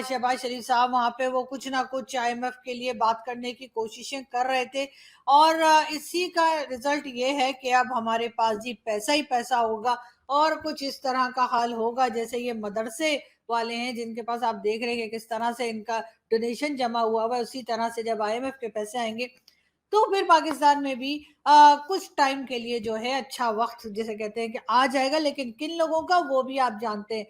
शहबाज शरीफ साहब वहाँ पे वो कुछ ना कुछ IMF के लिए बात करने की कोशिशें कर रहे थे, और इसी का रिजल्ट ये है कि अब हमारे पास जी पैसा ही पैसा होगा, और कुछ इस तरह का हाल होगा जैसे ये मदरसे वाले हैं जिनके पास आप देख रहे हैं कि किस तरह से इनका डोनेशन जमा हुआ है, उसी तरह से जब IMF के पैसे आएंगे तो फिर पाकिस्तान में भी कुछ टाइम के लिए जो है अच्छा वक्त जिसे कहते हैं कि आ जाएगा, लेकिन किन लोगों का वो भी आप जानते हैं।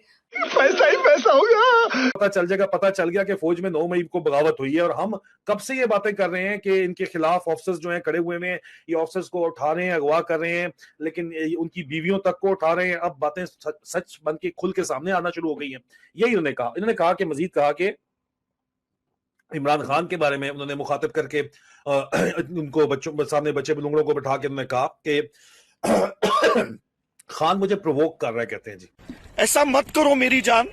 पैसा ही पैसा होगा। पता चल जाएगा, पता चल गया कि फौज में 9 मई को बगावत हुई है, और हम कब से ये बातें कर रहे हैं कि इनके खिलाफ ऑफिसर्स जो हैं खड़े हुए हैं, ये ऑफिसर्स को उठा रहे हैं, अगवा कर रहे हैं, लेकिन उनकी बीवियों तक को उठा रहे हैं। अब बातें सच बन के खुल के सामने आना शुरू हो गई हैं। यही इन्होंने कहा कि मजीद कहा कि इमरान खान के बारे में उन्होंने मुखातिब करके उनको बच्चों सामने बच्चे बुलंगड़ों को बिठा के उन्होंने कहा कि खान मुझे प्रोवोक कर रहा है। कहते हैं जी ऐसा मत करो मेरी जान,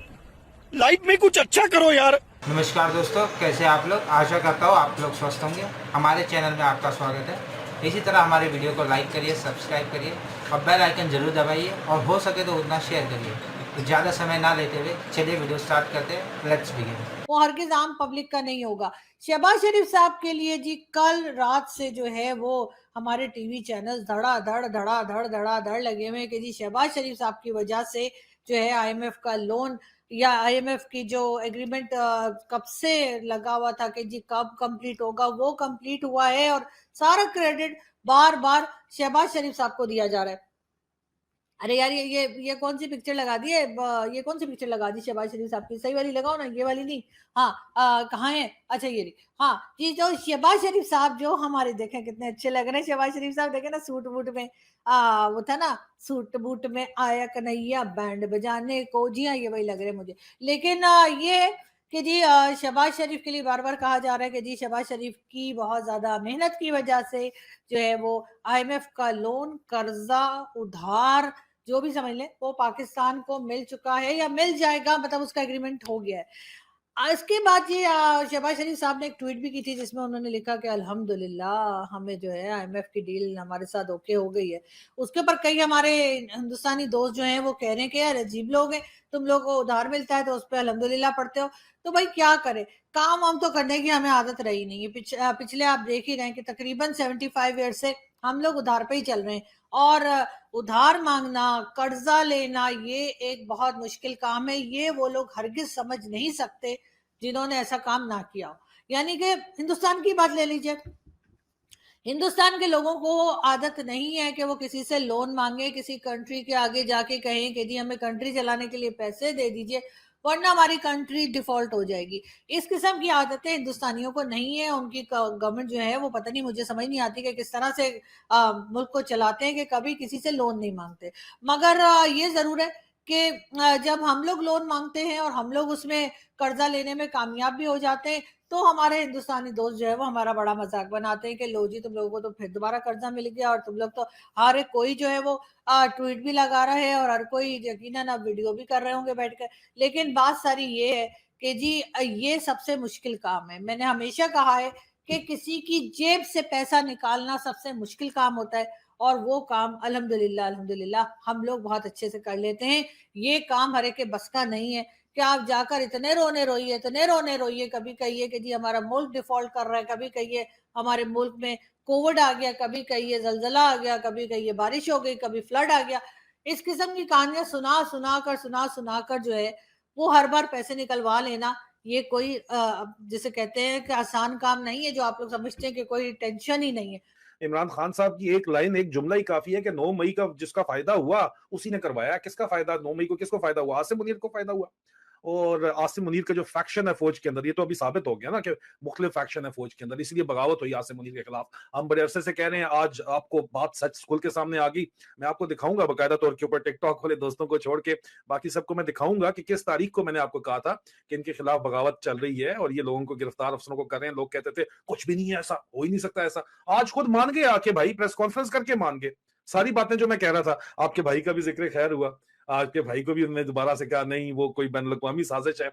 लाइफ में कुछ अच्छा करो यार। नमस्कार दोस्तों, कैसे आप लोग? आशा करता हूँ आप लोग स्वस्थ होंगे। हमारे चैनल में आपका स्वागत है। इसी तरह हमारे वीडियो को लाइक करिए, सब्सक्राइब करिए और बेल आइकन जरूर दबाइए, और हो सके तो उतना शेयर करिए। तो ज़्यादा समय ना लेते हुए चलिए वीडियो स्टार्ट करते हैं। Let's begin. वो हरगिज आम पब्लिक का नहीं होगा। शहबाज शरीफ साहब के लिए जी कल रात से जो है वो हमारे टीवी चैनल धड़ाधड़ लगे हुए हैं कि जी शहबाज शरीफ साहब की वजह से जो है IMF का लोन या IMF की जो एग्रीमेंट कब से लगा हुआ था कि जी कब कंप्लीट होगा, वो कंप्लीट हुआ है, और सारा क्रेडिट बार बार शहबाज शरीफ साहब को दिया जा रहा है। अरे यार ये कौन सी पिक्चर लगा दी है, ये कौन सी पिक्चर लगा दी शहबाज शरीफ साहब की? सही वाली लगाओ ना, ये वाली नहीं। हाँ, कहाँ है? अच्छा ये रही। हाँ जी, जो शहबाज शरीफ साहब जो हमारे देखें कितने अच्छे लग रहे हैं। शहबाज शरीफ साहब देखे ना सूट बूट में, वो था ना सूट बूट में आया कन्हैया बैंड बजाने को। जी हाँ, ये वही लग रहे हैं मुझे। लेकिन ये है कि जी शहबाज शरीफ के लिए बार बार कहा जा रहा है कि जी शहबाज शरीफ की बहुत ज्यादा मेहनत की वजह से जो है वो IMF का लोन, कर्जा, उधार जो भी समझ लें वो पाकिस्तान को मिल चुका है या मिल जाएगा, मतलब उसका एग्रीमेंट हो गया है। इसके बाद ये शहबाज शरीफ साहब ने एक ट्वीट भी की थी जिसमें उन्होंने लिखा कि अल्हम्दुलिल्लाह हमें जो है IMF की डील हमारे साथ ओके हो गई है। उसके ऊपर कई हमारे हिंदुस्तानी दोस्त जो हैं वो कह रहे हैं कि यार अजीब लोग हैं, तुम लोग को उधार मिलता है तो उस पर अल्हम्दुलिल्लाह पढ़ते हो। तो भाई क्या करें, काम हम तो करने की हमें आदत रही नहीं है। पिछले आप देख ही रहे हैं कि तकरीबन 75 ईयर से हम लोग उधार पे ही चल रहे हैं, और उधार मांगना, कर्जा लेना ये एक बहुत मुश्किल काम है। ये वो लोग हरगिज समझ नहीं सकते जिन्होंने ऐसा काम ना किया हो। यानी कि हिंदुस्तान की बात ले लीजिए, हिंदुस्तान के लोगों को आदत नहीं है कि वो किसी से लोन मांगे, किसी कंट्री के आगे जाके कहें कि जी हमें कंट्री चलाने के लिए पैसे दे दीजिए वरना हमारी कंट्री डिफॉल्ट हो जाएगी। इस किस्म की आदतें हिंदुस्तानियों को नहीं है। उनकी गवर्नमेंट जो है वो पता नहीं, मुझे समझ नहीं आती कि किस तरह से मुल्क को चलाते हैं कि कभी किसी से लोन नहीं मांगते। मगर ये जरूर है कि जब हम लोग लोन मांगते हैं और हम लोग उसमें कर्जा लेने में कामयाब भी हो जाते हैं तो हमारे हिंदुस्तानी दोस्त जो है वो हमारा बड़ा मजाक बनाते हैं कि लो जी तुम लोगों को तो फिर दोबारा कर्जा मिल गया, और तुम लोग तो हर एक कोई जो है वो ट्वीट भी लगा रहा है और हर कोई यकीनन अब वीडियो भी कर रहे होंगे बैठकर। लेकिन बात सारी ये है कि जी ये सबसे मुश्किल काम है। मैंने हमेशा कहा है कि किसी की जेब से पैसा निकालना सबसे मुश्किल काम होता है, और वो काम अल्हम्दुलिल्लाह अल्हम्दुलिल्लाह हम लोग बहुत अच्छे से कर लेते हैं। ये काम हर एक के बस का नहीं है कि आप जाकर इतने रोने रोइए, कभी कहिए कि जी हमारा मुल्क डिफॉल्ट कर रहा है, कभी कहिए हमारे मुल्क में कोविड आ गया, कभी कहिए जलजला आ गया, कभी कहिए बारिश हो गई, कभी फ्लड आ गया। इस किस्म की कहानियां सुना कर जो है वो हर बार पैसे निकलवा लेना, ये कोई जिसे कहते हैं कि आसान काम नहीं है, जो आप लोग समझते हैं कि कोई टेंशन ही नहीं है। इमरान खान साहब की एक लाइन, एक जुमला ही काफी है कि 9 मई का जिसका फायदा हुआ उसी ने करवाया। किसका फायदा 9 मई को किसको फायदा हुआ? आसिम मुनीर को फायदा हुआ। और आसिम मुनीर का जो फैक्शन है फौज के अंदर, ये तो अभी साबित हो गया ना कि मुख्तलिफ फैक्शन है फौज के अंदर, इसलिए बगावत हुई आसिम मुनीर के खिलाफ। हम बड़े अरसे से कह रहे हैं, आज आपको बात सच खुल के सामने आ गई। मैं आपको दिखाऊंगा बाकायदा तौर के ऊपर, टिकटॉक वाले दोस्तों को छोड़ के बाकी सबको मैं दिखाऊंगा कि किस तारीख को मैंने आपको कहा था कि इनके खिलाफ बगावत चल रही है और ये लोगों को गिरफ्तार अफसरों को कर रहे हैं। लोग कहते थे कुछ भी नहीं है, ऐसा हो ही नहीं सकता ऐसा। आज खुद मान गए आके भाई, प्रेस कॉन्फ्रेंस करके मान गए सारी बातें जो मैं कह रहा था। आपके भाई का भी जिक्र खैर हुआ, आपके भाई को भी उन्होंने दोबारा से कहा नहीं वो कोई बैन अवी साजिश है।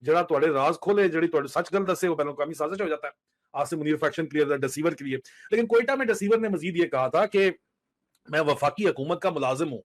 जरा तुहाडे राज खोले, जड़ी तुहाडे सच गल दसे, वो बैन अवी साजिश हो जाता है। Asim Munir faction clear deceiver के लिए। लेकिन कोयटा में डिसीवर ने मजीद ये कहा था कि मैं वफाकी हुकूमत का मुलाजिम हूं,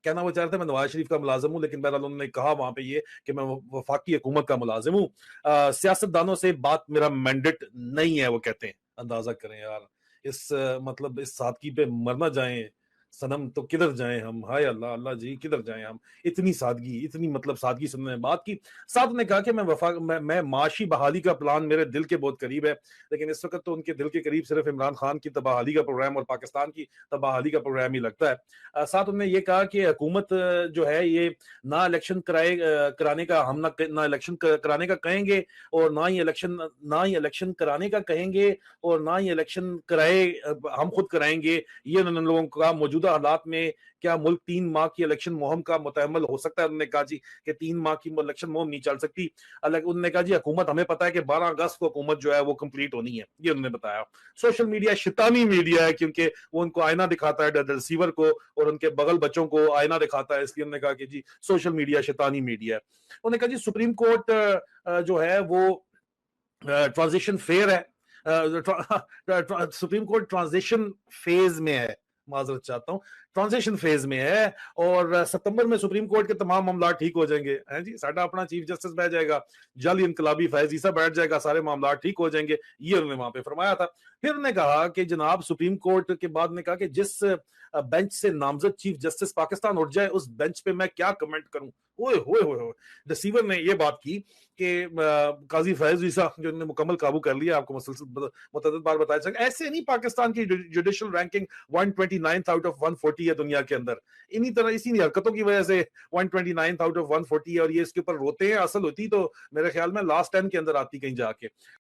कहना वो चाह रहे थे मैं नवाज शरीफ का मुलाजिम हूँ, लेकिन बहरहाल उन्होंने कहा वहां पे ये कि मैं वफाकी हुकूमत का मुलाजिम हूँ, सियासतदानों से बात मेरा मैंडेट नहीं है, वो कहते हैं। अंदाजा करें यार, इस मतलब इस सादगी पे मर ना जाएं सनम, तो किधर जाएं हम, हाय अल्लाह अल्लाह जी, किधर जाएं हम। इतनी सादगी, इतनी मतलब सादगी से उन्होंने बात की। साथ ने कहा कि मैं माशी बहाली का प्लान मेरे दिल के बहुत करीब है, लेकिन इस वक्त तो उनके दिल के करीब सिर्फ इमरान खान की तबाहली का प्रोग्राम और पाकिस्तान की तबाहली का प्रोग्राम ही लगता है। साथ उन्होंने ये कहा कि हुकूमत जो है ये ना इलेक्शन कराने का, हम ना इलेक्शन कराने का कहेंगे, और ना ही इलेक्शन कराने का कहेंगे, और ना ही इलेक्शन कराए हम खुद कराएंगे। ये उन्होंने लोगों का मौजूदा हालात में क्या मुल्क 3 माह की इलेक्शन मुहिम का मुतहम्मल हो सकता है। उन्होंने कहा जी कि 3 माह की इलेक्शन मुहिम नहीं चल सकती। अलग उन्होंने कहा जी हुकूमत, हमें पता है कि 12 अगस्त को हुकूमत जो है वो कंप्लीट होनी है, ये उन्होंने बताया। सोशल मीडिया शैतानी मीडिया है, क्योंकि वो उनको आईना दिखाता है रिसीवर को, और उनके बगल बच्चों को आईना दिखाता है, इसलिए उन्होंने कहा कि जी सोशल मीडिया शैतानी मीडिया है। उन्होंने कहा जी सुप्रीम कोर्ट जो है वो ट्रांजिशन फेयर है, सुप्रीम कोर्ट ट्रांजिशन फेज में है, माजरत चाहता हूँ, ट्रांजिशन फेज में है, और सितंबर में सुप्रीम कोर्ट के तमाम मामला ठीक हो जाएंगे। हैं जी, साडा अपना चीफ जस्टिस बैठ जाएगा, जल इनकलाबी फैज ईसा बैठ जाएगा, सारे मामला ठीक हो जाएंगे, ये उन्होंने वहां पे फरमाया था। फिर उन्होंने कहा कि जनाब सुप्रीम कोर्ट के बाद ने कहा कि जिस बेंच से नामजद चीफ जस्टिस पाकिस्तान उठ जाए, उस बेंच पे मैं क्या कमेंट करूं। ओए होए होए, रिसीवर ने ये बात की कि काजी फैज ईसा जो ने मुकम्मल काबू कर लिया, आपको मुतअद्दिद बार बताया जाएगा। ऐसे नहीं, पाकिस्तान की judicial ranking 129th out of 140 है दुनिया के अंदर, इन्हीं तरह इसी हरकतों की वजह से 129th आउट ऑफ 140 है, और ये इसके ऊपर रोते हैं। असल होती तो मेरे ख्याल में लास्ट 10 के अंदर आती कहीं जाके।